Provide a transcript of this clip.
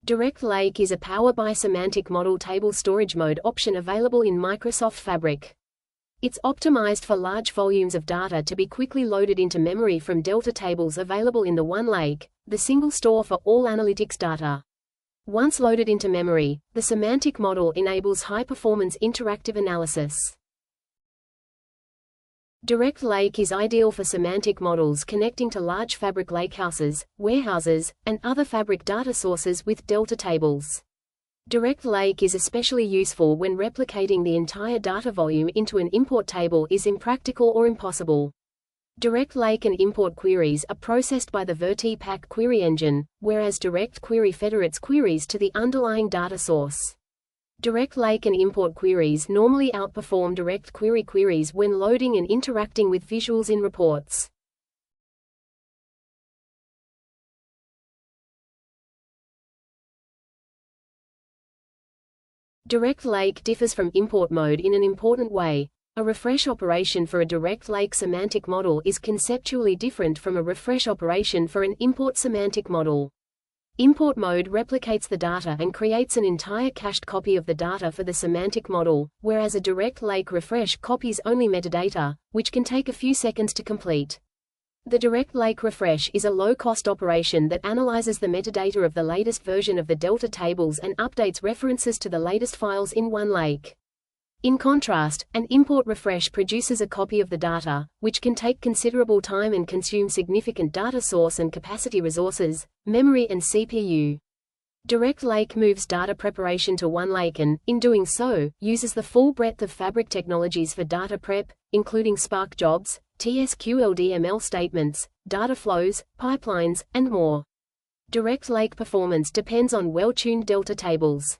Direct Lake is a Power by Semantic Model table storage mode option available in Microsoft Fabric. It's optimized for large volumes of data to be quickly loaded into memory from Delta tables available in the OneLake, the single store for all analytics data. Once loaded into memory, the semantic model enables high-performance interactive analysis. Direct Lake is ideal for semantic models connecting to large Fabric lakehouses, warehouses, and other Fabric data sources with Delta tables. Direct Lake is especially useful when replicating the entire data volume into an import table is impractical or impossible. Direct Lake and import queries are processed by the VertiPaq query engine, whereas DirectQuery federates queries to the underlying data source. Direct Lake and import queries normally outperform DirectQuery queries when loading and interacting with visuals in reports. Direct Lake differs from import mode in an important way. A refresh operation for a Direct Lake semantic model is conceptually different from a refresh operation for an import semantic model. Import mode replicates the data and creates an entire cached copy of the data for the semantic model, whereas a Direct Lake refresh copies only metadata, which can take a few seconds to complete. The Direct Lake refresh is a low-cost operation that analyzes the metadata of the latest version of the Delta tables and updates references to the latest files in OneLake. In contrast, an import refresh produces a copy of the data, which can take considerable time and consume significant data source and capacity resources, memory and CPU. Direct Lake moves data preparation to OneLake and, in doing so, uses the full breadth of Fabric technologies for data prep, including Spark jobs, T-SQL DML statements, dataflows, pipelines, and more. Direct Lake performance depends on well-tuned Delta tables.